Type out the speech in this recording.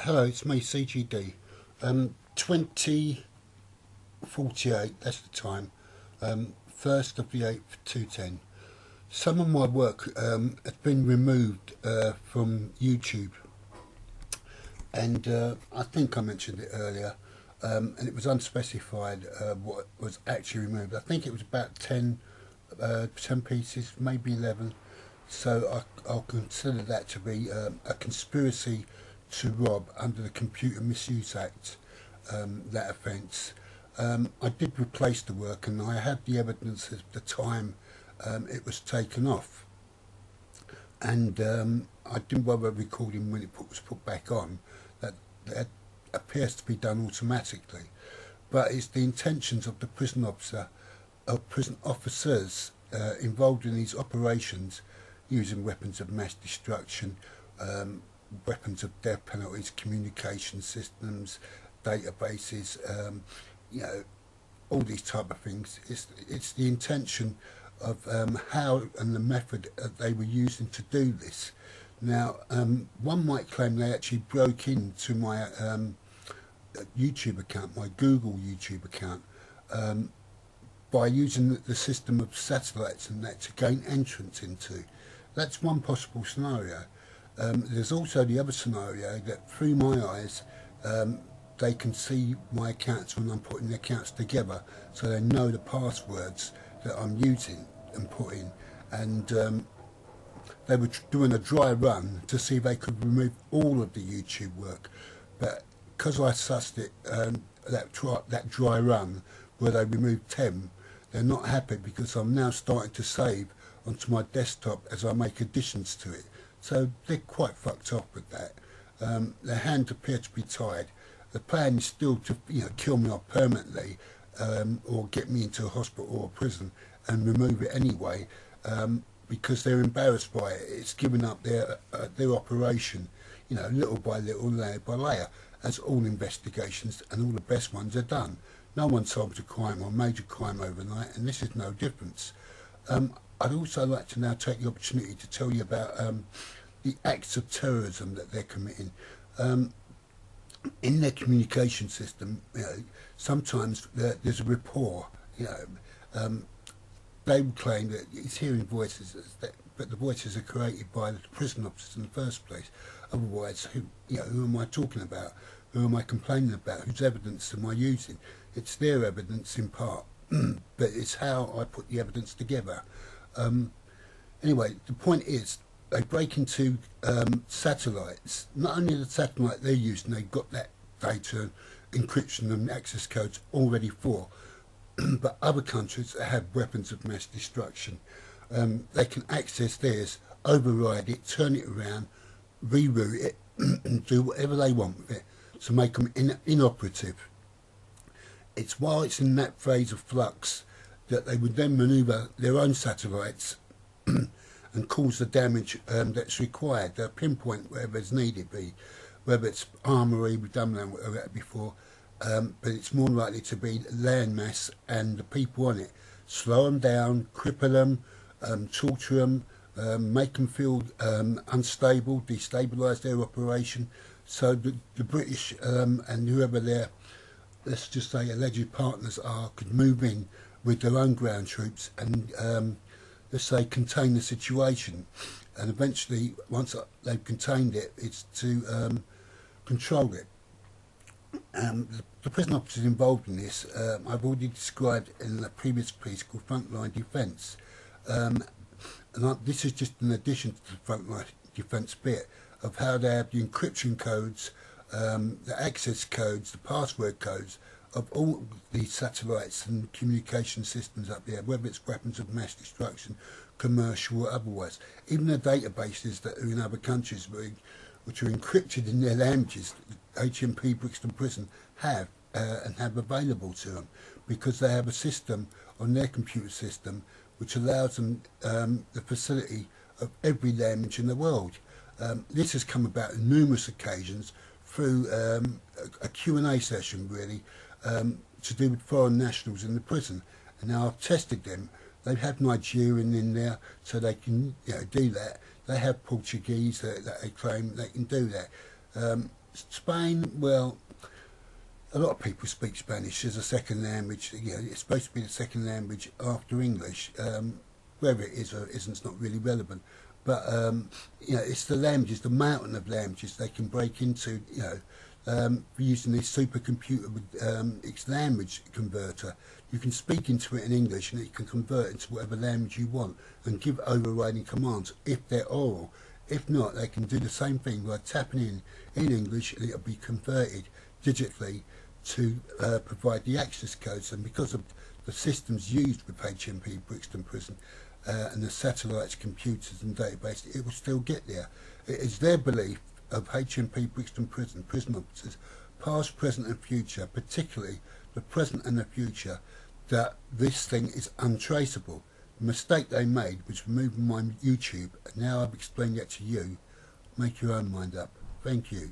Hello, it's me, CGD. 2048, that's the time. 1st of the 8th, 210. Some of my work has been removed from YouTube, and I think I mentioned it earlier, and it was unspecified what was actually removed. I think it was about 10 pieces, maybe 11. So I'll consider that to be a conspiracy to rob under the Computer Misuse Act, that offence. I did replace the work, and I have the evidence of the time it was taken off. And I didn't bother recording when it was put back on. That appears to be done automatically. But it's the intentions of the prison officer, of prison officers involved in these operations, using weapons of mass destruction, weapons of death penalties, communication systems, databases, all these type of things. It's the intention of how and the method they were using to do this. Now, one might claim they actually broke into my YouTube account, my Google YouTube account, by using the system of satellites and that to gain entrance into. That's one possible scenario. There's also the other scenario that through my eyes they can see my accounts when I'm putting the accounts together, so they know the passwords that I'm using and putting, and they were doing a dry run to see if they could remove all of the YouTube work. But because I sussed it, that dry run where they removed 10, they're not happy, because I'm now starting to save onto my desktop as I make additions to it. So they're quite fucked off with that. Their hands appear to be tied. The plan is still to kill me off permanently, or get me into a hospital or a prison and remove it anyway, because they're embarrassed by it. It's giving up their operation, little by little, layer by layer, as all investigations and all the best ones are done. No one solves a crime or major crime overnight, and this is no difference. I'd also like to now take the opportunity to tell you about the acts of terrorism that they're committing. In their communication system, sometimes there's a rapport. They would claim that it's hearing voices, but the voices are created by the prison officers in the first place. Otherwise, who am I talking about? Who am I complaining about? Whose evidence am I using? It's their evidence in part, but it's how I put the evidence together. Anyway, the point is, they break into satellites. Not only the satellite they're using, they've got that data, encryption and access codes already for, but other countries that have weapons of mass destruction, they can access theirs, override it, turn it around, reroute it, and do whatever they want with it to make them inoperative. It's while it's in that phase of flux that they would then manoeuvre their own satellites and cause the damage that's required. They'll pinpoint wherever it's needed be, whether it's armoury, we've done that before, but it's more likely to be land mass and the people on it. Slow them down, cripple them, torture them, make them feel unstable, destabilise their operation, so the British and whoever their, let's just say, alleged partners are, could move in with their own ground troops and let's say contain the situation, and eventually once they've contained it, it's to control it. The prison officers involved in this I've already described in the previous piece called Frontline Defence, and this is just an addition to the Frontline Defence bit of how they have the encryption codes, the access codes, the password codes of all these satellites and communication systems up there, whether it's weapons of mass destruction, commercial or otherwise. Even the databases that are in other countries, which are encrypted in their languages, HMP Brixton Prison have and have available to them, because they have a system on their computer system which allows them the facility of every language in the world. This has come about on numerous occasions through a Q&A session, really, to do with foreign nationals in the prison. And now I've tested them. They have Nigerian in there, so they can do that. They have Portuguese that they claim they can do that. Spain, well, a lot of people speak Spanish as a second language. You know, it's supposed to be the second language after English. Whether it is or isn't, it's not really relevant. But you know, it's the languages, the mountain of languages they can break into. You know, using this supercomputer with its language converter, you can speak into it in English, and it can convert into whatever language you want and give overriding commands if they're oral. If not, they can do the same thing by tapping in English, and it'll be converted digitally to provide the access codes. And because of the systems used with HMP Brixton Prison and the satellites, computers and databases, it will still get there. It is their belief of HMP Brixton Prison officers, past, present and future, particularly the present and the future, that this thing is untraceable. The mistake they made was removing my YouTube, and now I've explained that to you. Make your own mind up. Thank you.